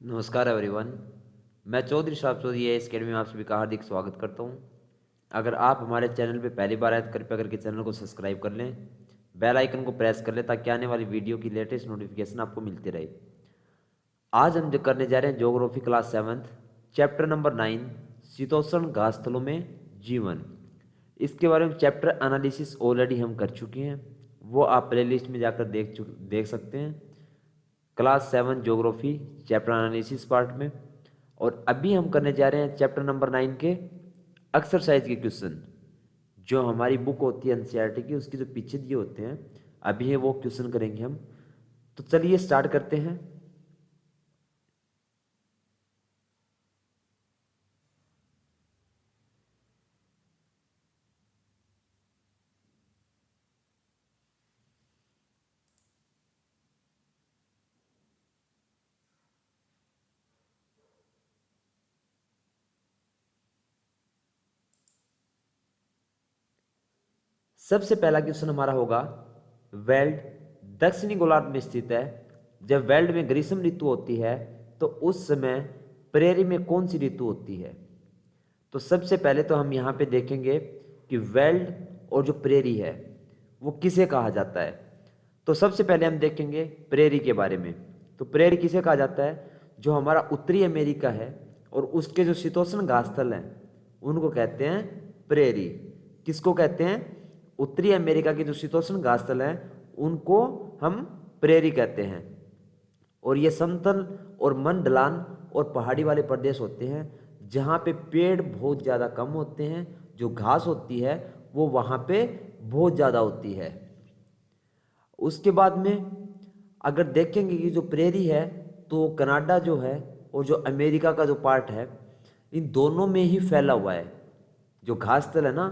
नमस्कार एवरीवन। मैं चौधरी साहब चौधरी एस अकेडमी में आप सभी का हार्दिक स्वागत करता हूं। अगर आप हमारे चैनल पे पहली बार आए तो कृपया करके चैनल को सब्सक्राइब कर लें, बेल आइकन को प्रेस कर लें ताकि आने वाली वीडियो की लेटेस्ट नोटिफिकेशन आपको मिलती रहे। आज हम जो करने जा रहे हैं ज्योग्राफी क्लास 7 चैप्टर नंबर 9 शीतोष्ण घास स्थलों में जीवन। इसके बारे में चैप्टर एनालिसिस ऑलरेडी हम कर चुके हैं, वो आप प्ले लिस्ट में जाकर देख सकते हैं। Class 7 geography chapter analysis part में। और अभी हम करने जा रहे हैं चैप्टर नंबर 9 के एक्सरसाइज के क्वेश्चन, जो हमारी बुक होती है एनसीईआरटी की, उसके जो पीछे दिए होते हैं अभी है वो क्वेश्चन करेंगे हम। तो चलिए स्टार्ट करते हैं। सबसे पहला क्वेश्चन हमारा होगा, वेल्ड दक्षिणी गोलार्ध में स्थित है। जब वेल्ड में ग्रीष्म ऋतु होती है तो उस समय प्रेरी में कौन सी ऋतु होती है? तो सबसे पहले तो हम यहाँ पे देखेंगे कि वेल्ड और जो प्रेरी है वो किसे कहा जाता है। तो सबसे पहले हम देखेंगे प्रेरी के बारे में। तो प्रेरी किसे कहा जाता है? जो हमारा उत्तरी अमेरिका है और उसके जो शीतोष्ण घासस्थल हैं उनको कहते हैं प्रेरी। किसको कहते हैं? उत्तरी अमेरिका के जो शीतोष्ण घासस्थल हैं उनको हम प्रेरी कहते हैं। और ये समतल और मन ढलान और पहाड़ी वाले प्रदेश होते हैं जहाँ पे पेड़ बहुत ज़्यादा कम होते हैं, जो घास होती है वो वहाँ पे बहुत ज़्यादा होती है। उसके बाद में अगर देखेंगे कि जो प्रेरी है तो कनाडा जो है और जो अमेरिका का जो पार्ट है इन दोनों में ही फैला हुआ है। जो घास स्थल है ना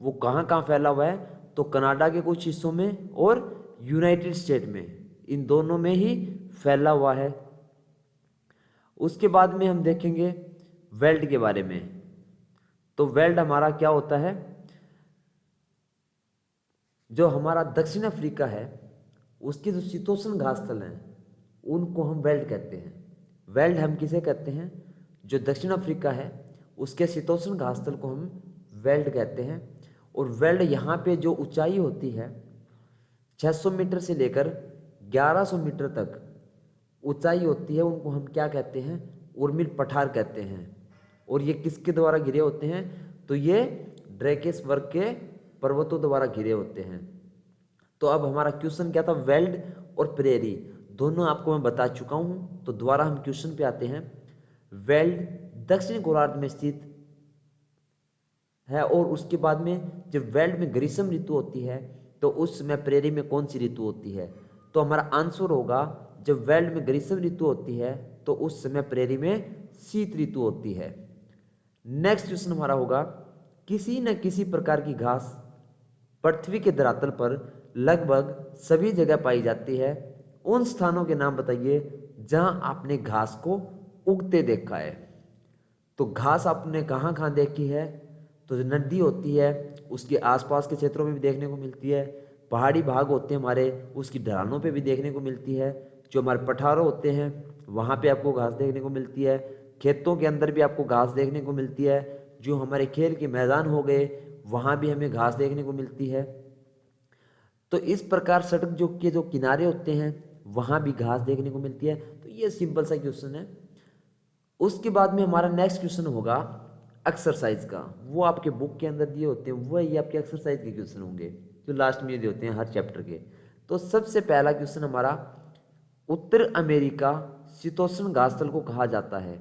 वो कहाँ कहाँ फैला हुआ है? तो कनाडा के कुछ हिस्सों में और यूनाइटेड स्टेट में, इन दोनों में ही फैला हुआ है। उसके बाद में हम देखेंगे वेल्ड के बारे में। तो वेल्ड हमारा क्या होता है? जो हमारा दक्षिण अफ्रीका है उसके जो शीतोष्ण घास स्थल हैं उनको हम वेल्ड कहते हैं। वेल्ड हम किसे कहते हैं? जो दक्षिण अफ्रीका है उसके शीतोष्ण घास स्थल को हम वेल्ड कहते हैं। और वेल्ड यहाँ पे जो ऊंचाई होती है 600 मीटर से लेकर 1100 मीटर तक ऊंचाई होती है, उनको हम क्या कहते हैं? उर्मिल पठार कहते हैं। और ये किसके द्वारा घिरे होते हैं? तो ये ड्रैकेस वर्ग के पर्वतों द्वारा घिरे होते हैं। तो अब हमारा क्वेश्चन क्या था? वेल्ड और प्रेरी दोनों आपको मैं बता चुका हूं। तो दोबारा हम क्वेश्चन पे आते हैं। वेल्ड दक्षिण गोलार्ध में स्थित है और उसके बाद में जब वेल्ड में ग्रीष्म ऋतु होती है तो उस समय प्रेरी में कौन सी ऋतु होती है? तो हमारा आंसर होगा, जब वेल्ड में ग्रीष्म ऋतु होती है तो उस समय प्रेरी में शीत ऋतु होती है। नेक्स्ट क्वेश्चन हमारा होगा, किसी न किसी प्रकार की घास पृथ्वी के धरातल पर लगभग सभी जगह पाई जाती है। उन स्थानों के नाम बताइए जहां आपने घास को उगते देखा है। तो घास आपने कहाँ कहाँ देखी है? तो जो नदी होती है उसके आसपास के क्षेत्रों में भी देखने को मिलती है, पहाड़ी भाग होते हैं हमारे उसकी ढलानों पे भी देखने को मिलती है, जो हमारे पठारों होते हैं वहाँ पे आपको घास देखने को मिलती है, खेतों के अंदर भी आपको घास देखने को मिलती है, जो हमारे खेल के मैदान हो गए वहाँ भी हमें घास देखने को मिलती है। तो इस प्रकार सड़क जो किनारे होते हैं वहाँ भी घास देखने को मिलती है। तो ये सिंपल सा क्वेश्चन है। उसके बाद में हमारा नेक्स्ट क्वेश्चन होगा एक्सरसाइज का। वो आपके बुक के अंदर दिए होते हैं, वही आपके एक्सरसाइज के क्वेश्चन होंगे जो लास्ट में दिए होते हैं हर चैप्टर के। तो सबसे पहला क्वेश्चन हमारा, उत्तर अमेरिका शीतोष्ण घासस्थल को कहा जाता है।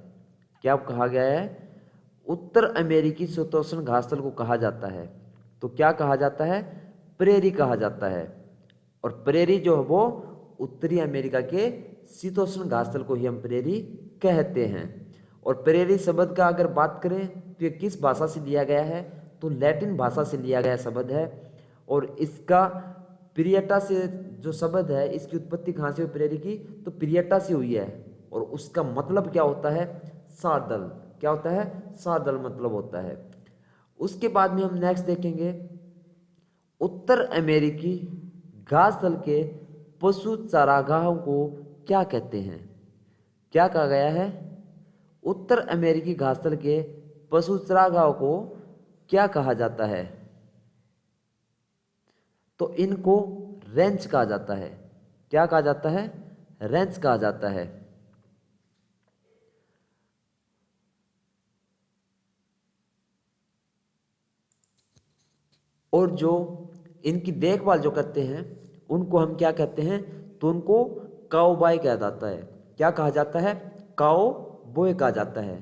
क्या कहा गया है? उत्तर अमेरिकी शीतोष्ण घासस्थल को कहा जाता है। तो क्या कहा जाता है? प्रेरी कहा जाता है। और प्रेरी जो है वो उत्तरी अमेरिका के शीतोष्ण घासस्थल को ही हम प्रेरी कहते हैं। और प्रेरी शब्द का अगर बात करें तो ये किस भाषा से लिया गया है? तो लैटिन भाषा से लिया गया शब्द है। और इसका प्रियटा से जो शब्द है, इसकी उत्पत्ति कहाँ से हुई प्रेरी की? तो प्रियटा से हुई है। और उसका मतलब क्या होता है? सादल। क्या होता है? सादल मतलब होता है। उसके बाद में हम नेक्स्ट देखेंगे, उत्तर अमेरिकी घास दल के पशु चारागाहों को क्या कहते हैं? क्या कहा गया है? उत्तर अमेरिकी घासतल के पशु चारागाह को क्या कहा जाता है? तो इनको रेंच कहा जाता है। क्या कहा जाता है? रेंच कहा जाता है। और जो इनकी देखभाल जो करते हैं उनको हम क्या कहते हैं? तो उनको काउबॉय कहा जाता है। क्या कहा जाता है? काउबॉय कहा जाता है।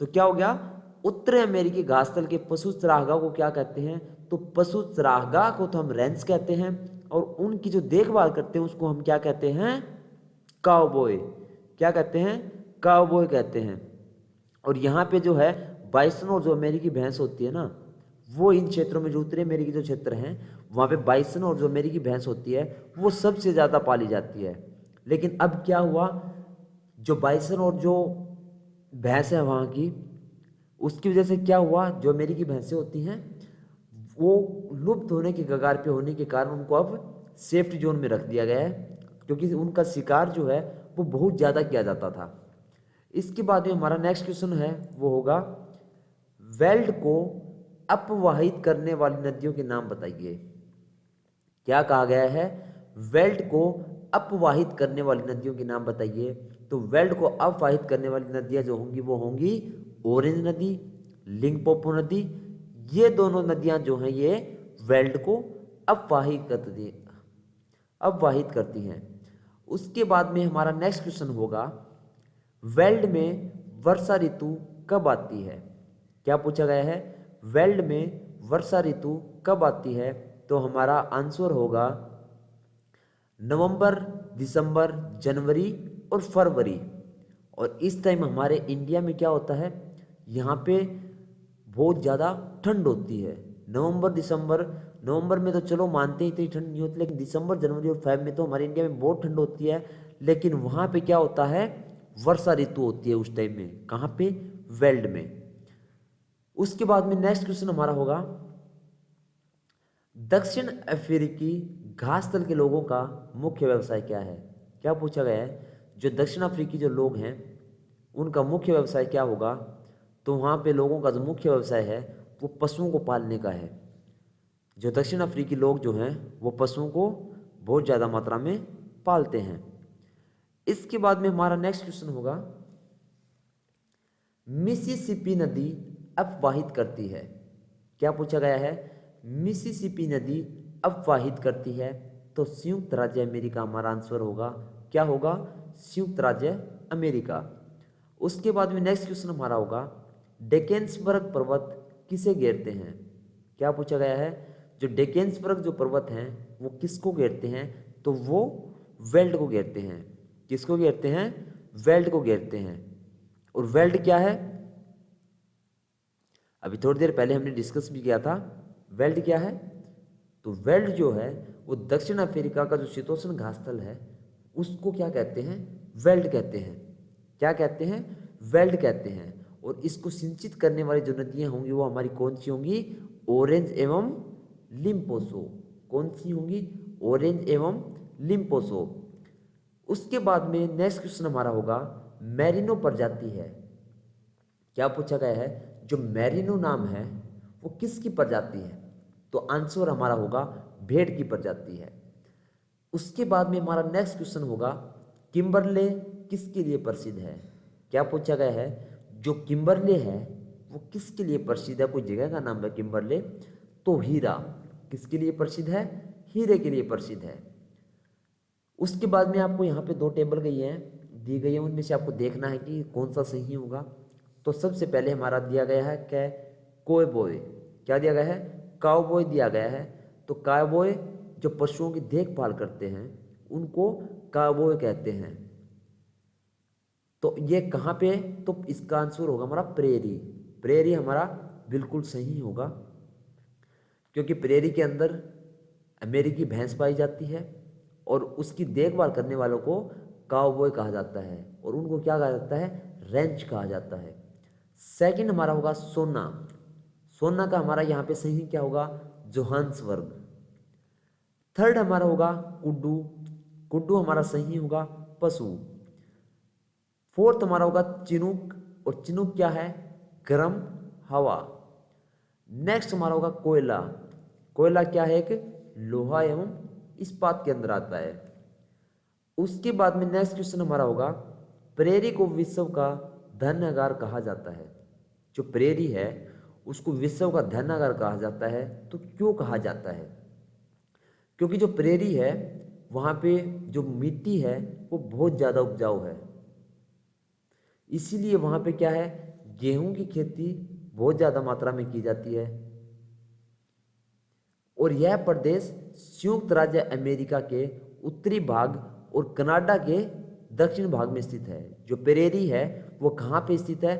तो क्या हो गया? उत्तरी अमेरिकी घासतल के पशु चरागाह को क्या कहते हैं? तो पशु चरागाह को तो हम रेंच कहते हैं, और उनकी जो देखभाल करते हैं उसको हम क्या कहते हैं? काउबॉय। क्या कहते हैं? काउबॉय कहते हैं। और यहाँ पे जो है बाइसन और जो अमेरिकी भैंस होती है ना, वो इन क्षेत्रों में जो उत्तरी अमेरिकी जो क्षेत्र हैं वहाँ पे बाइसन और जो अमेरिकी भैंस होती है वो सबसे ज़्यादा पाली जाती है। लेकिन अब क्या हुआ, जो बाइसन और जो भैंस है वहाँ की, उसकी वजह से क्या हुआ, जो अमेरिकी भैंसें होती हैं वो लुप्त होने के कगार पे होने के कारण उनको अब सेफ्टी जोन में रख दिया गया है, क्योंकि उनका शिकार जो है वो बहुत ज़्यादा किया जाता था। इसके बाद में हमारा नेक्स्ट क्वेश्चन है वो होगा, वेल्ड को अपवाहित करने वाली नदियों के नाम बताइए। क्या कहा गया है? वेल्ड को अपवाहित करने वाली नदियों के नाम बताइए। तो वेल्ड को अपवाहित करने वाली नदियां जो होंगी वो होंगी ऑरेंज नदी, लिंगपोपो नदी। ये दोनों नदियां जो हैं ये वेल्ड को अपवाहित करती हैं। उसके बाद में हमारा नेक्स्ट क्वेश्चन होगा, वेल्ड में वर्षा ऋतु कब आती है? क्या पूछा गया है? वेल्ड में वर्षा ऋतु कब आती है? तो हमारा आंसर होगा नवंबर, दिसंबर, जनवरी और फरवरी। और इस टाइम हमारे इंडिया में क्या होता है, यहाँ पे बहुत ज़्यादा ठंड होती है। नवंबर दिसंबर, नवंबर में तो चलो मानते ही इतनी ठंड नहीं होती, लेकिन दिसंबर जनवरी और फेब में तो हमारे इंडिया में बहुत ठंड होती है। लेकिन वहाँ पे क्या होता है, वर्षा ऋतु होती है उस टाइम में। कहाँ पे? वेल्ड में। उसके बाद में नेक्स्ट क्वेश्चन हमारा होगा, दक्षिण अफ्रीकी घासतल के लोगों का मुख्य व्यवसाय क्या है? क्या पूछा गया है? जो दक्षिण अफ्रीकी जो लोग हैं उनका मुख्य व्यवसाय क्या होगा? तो वहाँ पे लोगों का जो मुख्य व्यवसाय है वो पशुओं को पालने का है। जो दक्षिण अफ्रीकी लोग जो हैं वो पशुओं को बहुत ज़्यादा मात्रा में पालते हैं। इसके बाद में हमारा नेक्स्ट क्वेश्चन होगा, मिसिसिपी नदी अपवाहित करती है। क्या पूछा गया है? मिसिसिपी नदी अपवाहित करती है। तो संयुक्त राज्य अमेरिका हमारा आंसर होगा। क्या होगा? संयुक्त राज्य अमेरिका। उसके बाद में नेक्स्ट क्वेश्चन हमारा होगा, डेकेन्सबर्ग पर्वत किसे घेरते हैं? क्या पूछा गया है? जो डेकेन्सबर्ग जो पर्वत हैं वो किसको घेरते हैं? तो वो वेल्ड को घेरते हैं। किसको घेरते हैं? वेल्ड को घेरते हैं। और वेल्ड क्या है? अभी थोड़ी देर पहले हमने डिस्कस भी किया था। वेल्ड क्या है? तो वेल्ड जो है वो दक्षिण अफ्रीका का जो शीतोष्ण घासतल है उसको क्या कहते हैं? वेल्ड कहते हैं। क्या कहते हैं? वेल्ड कहते हैं। और इसको सिंचित करने वाली जो नदियां होंगी वो हमारी कौन सी होंगी? ऑरेंज एवं लिम्पोसो। कौन सी होंगी? ऑरेंज एवं लिम्पोसो। उसके बाद में नेक्स्ट क्वेश्चन हमारा होगा, मैरिनो प्रजाति है। क्या पूछा गया है? जो मैरिनो नाम है वो किसकी प्रजाति है? तो आंसर हमारा होगा भेड़ की प्रजाति है। उसके बाद में हमारा नेक्स्ट क्वेश्चन होगा, किम्बरले किसके लिए प्रसिद्ध है? क्या पूछा गया है? जो किम्बरले है वो किसके लिए प्रसिद्ध है? कोई जगह का नाम है किम्बरले। तो हीरा। किसके लिए प्रसिद्ध है? हीरे के लिए प्रसिद्ध है। उसके बाद में आपको यहाँ पे दो टेबल दी गई है, उनमें से आपको देखना है कि कौन सा सही होगा। तो सबसे पहले हमारा दिया गया है क्या? काउबॉय। क्या दिया गया है? काउबॉय दिया गया है। तो काउबॉय जो पशुओं की देखभाल करते हैं उनको काउबॉय कहते हैं। तो ये कहाँ पे? तो इसका आंसर होगा हमारा प्रेरी। प्रेरी हमारा बिल्कुल सही होगा, क्योंकि प्रेरी के अंदर अमेरिकी भैंस पाई जाती है और उसकी देखभाल करने वालों को काउबॉय कहा जाता है, और उनको क्या कहा जाता है? रेंच कहा जाता है। सेकंड हमारा होगा सोना। सोना का हमारा यहाँ पे सही क्या होगा? जोहान्सबर्ग। थर्ड हमारा होगा कुड्डू। कुड्डू हमारा सही होगा पशु। फोर्थ हमारा होगा चिनूक, और चिनूक क्या है? गर्म हवा। नेक्स्ट हमारा होगा कोयला। कोयला क्या है? एक लोहा एवं इस्पात के अंदर आता है। उसके बाद में नेक्स्ट क्वेश्चन हमारा होगा, प्रेरी को विश्व का धनागार कहा जाता है। जो प्रेरी है उसको विश्व का धनागार कहा जाता है। तो क्यों कहा जाता है? क्योंकि जो प्रेरी है वहाँ पे जो मिट्टी है वो बहुत ज़्यादा उपजाऊ है, इसीलिए वहाँ पे क्या है, गेहूं की खेती बहुत ज़्यादा मात्रा में की जाती है। और यह प्रदेश संयुक्त राज्य अमेरिका के उत्तरी भाग और कनाडा के दक्षिण भाग में स्थित है। जो प्रेरी है वो कहाँ पे स्थित है?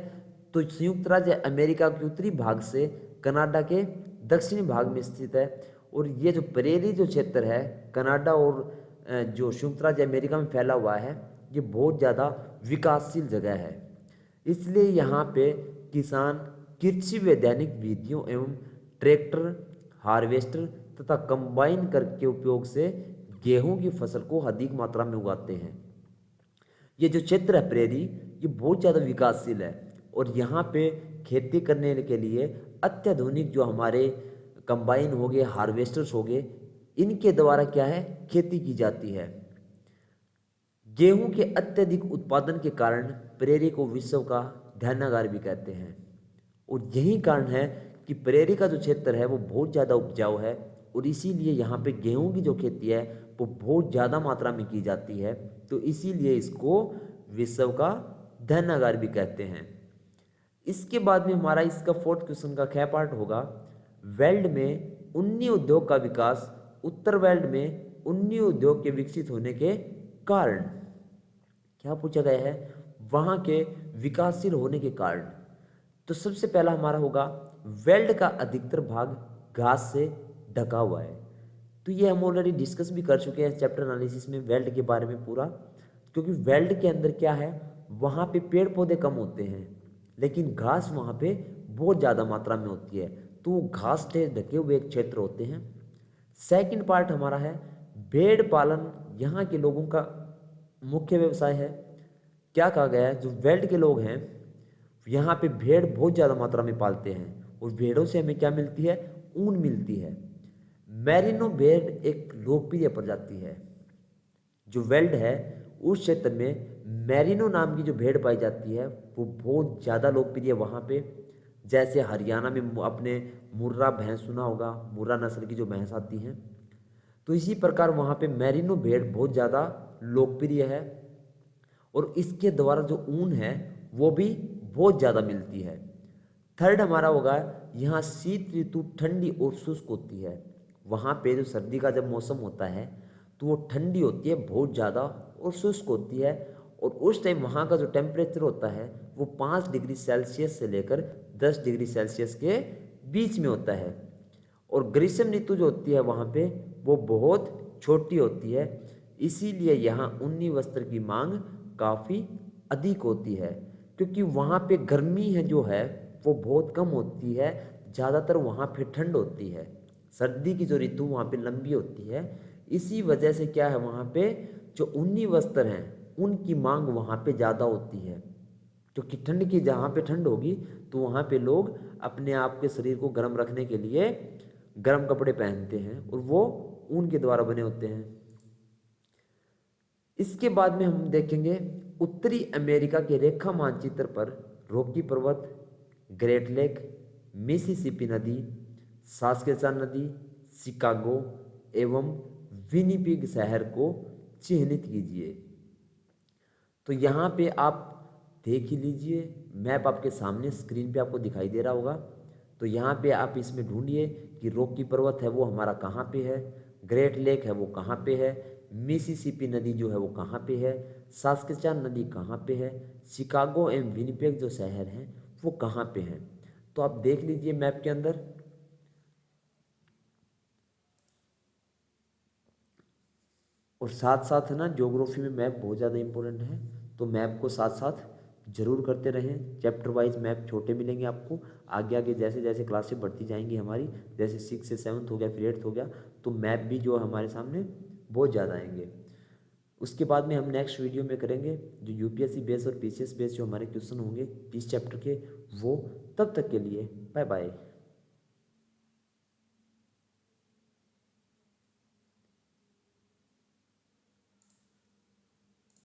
तो संयुक्त राज्य अमेरिका के उत्तरी भाग से कनाडा के दक्षिणी भाग में स्थित है। और ये जो प्रेरी जो क्षेत्र है कनाडा और जो संयुक्त राज्य अमेरिका में फैला हुआ है, ये बहुत ज़्यादा विकासशील जगह है। इसलिए यहाँ पे किसान कृषि वैज्ञानिक विधियों एवं ट्रैक्टर, हार्वेस्टर तथा कंबाइन कर के उपयोग से गेहूं की फसल को अधिक मात्रा में उगाते हैं। ये जो क्षेत्र है प्रेरी, ये बहुत ज़्यादा विकासशील है और यहाँ पे खेती करने के लिए अत्याधुनिक जो हमारे कंबाइन हो गए, हार्वेस्टर्स हो गए, इनके द्वारा क्या है, खेती की जाती है। गेहूं के अत्यधिक उत्पादन के कारण प्रेरी को विश्व का धनागार भी कहते हैं। और यही कारण है कि प्रेरी का जो क्षेत्र है वो बहुत ज़्यादा उपजाऊ है और इसीलिए यहाँ पे गेहूं की जो खेती है वो बहुत ज़्यादा मात्रा में की जाती है। तो इसीलिए इसको विश्व का धनागार भी कहते हैं। इसके बाद में हमारा इसका फोर्थ क्वेश्चन का ख पार्ट होगा, वेल्ड में उन्नी उद्योग का विकास, उत्तर वेल्ड में उन्नी उद्योग के विकसित होने के कारण। क्या पूछा गया है? वहाँ के विकासशील होने के कारण। तो सबसे पहला हमारा होगा, वेल्ड का अधिकतर भाग घास से ढका हुआ है। तो ये हम ऑलरेडी डिस्कस भी कर चुके हैं चैप्टर एनालिसिस में वेल्ड के बारे में पूरा। क्योंकि वेल्ड के अंदर क्या है, वहाँ पे पेड़ पौधे कम होते हैं लेकिन घास वहाँ पे बहुत ज़्यादा मात्रा में होती है, तो वो घास से ढके हुए एक क्षेत्र होते हैं। सेकंड पार्ट हमारा है, भेड़ पालन यहाँ के लोगों का मुख्य व्यवसाय है। क्या कहा गया है, जो वेल्ड के लोग हैं यहाँ पे भेड़ बहुत ज़्यादा मात्रा में पालते हैं और भेड़ों से हमें क्या मिलती है, ऊन मिलती है। मैरिनो भेड़ एक लोकप्रिय प्रजाति है। जो वेल्ड है उस क्षेत्र में मैरिनो नाम की जो भेड़ पाई जाती है वो बहुत ज़्यादा लोकप्रिय है वहाँ पे। जैसे हरियाणा में अपने मुर्रा भैंस सुना होगा, मुर्रा नस्ल की जो भैंस आती हैं, तो इसी प्रकार वहाँ पे मैरिनो भेड़ बहुत ज़्यादा लोकप्रिय है और इसके द्वारा जो ऊन है वो भी बहुत ज़्यादा मिलती है। थर्ड हमारा होगा, यहाँ शीत ऋतु ठंडी और शुष्क होती है। वहाँ पे जो सर्दी का जब मौसम होता है तो वो ठंडी होती है बहुत ज़्यादा और शुष्क होती है। और उस टाइम वहाँ का जो टेम्परेचर होता है वो 5 डिग्री सेल्सियस से लेकर 10 डिग्री सेल्सियस के बीच में होता है। और ग्रीष्म ऋतु जो होती है वहाँ पे वो बहुत छोटी होती है, इसीलिए यहाँ ऊनी वस्त्र की मांग काफ़ी अधिक होती है। क्योंकि वहाँ पे गर्मी है जो है वो बहुत कम होती है, ज़्यादातर वहाँ पे ठंड होती है। सर्दी की जो ऋतु वहाँ पे लंबी होती है, इसी वजह से क्या है, वहाँ पे जो ऊनी वस्त्र हैं उनकी मांग वहाँ पे ज़्यादा होती है। क्योंकि ठंड की जहाँ पे ठंड होगी तो वहाँ पे लोग अपने आप के शरीर को गर्म रखने के लिए गर्म कपड़े पहनते हैं और वो ऊन के द्वारा बने होते हैं। इसके बाद में हम देखेंगे उत्तरी अमेरिका के रेखा मानचित्र पर रॉकी पर्वत, ग्रेट लेक, मिसिसिपी नदी, सास्केचान नदी, शिकागो एवं विनिपेग शहर को चिन्हित कीजिए। तो यहाँ पे आप देख ही लीजिए, मैप आपके सामने स्क्रीन पे आपको दिखाई दे रहा होगा। तो यहाँ पे आप इसमें ढूंढिए कि रॉकी पर्वत है वो हमारा कहाँ पे है, ग्रेट लेक है वो कहाँ पे है, मिसिसिपी नदी जो है वो कहाँ पे है, सास्केचान नदी कहाँ पे है, शिकागो एवं विनिपेग जो शहर हैं वो कहाँ पे हैं। तो आप देख लीजिए मैप के अंदर। और साथ साथ है ना, ज्योग्राफी में मैप बहुत ज़्यादा इंपॉर्टेंट है, तो मैप को साथ साथ जरूर करते रहें। चैप्टर वाइज मैप छोटे मिलेंगे आपको, आगे आगे जैसे जैसे क्लासें बढ़ती जाएंगी हमारी, जैसे 6 से 7th हो गया, फिर 8th हो गया, तो मैप भी जो हमारे सामने बहुत ज़्यादा आएंगे। उसके बाद में हम नेक्स्ट वीडियो में करेंगे जो यूपीएससी बेस और पीसीएस बेस जो हमारे क्वेश्चन होंगे 20 चैप्टर के वो। तब तक के लिए बाय बाय।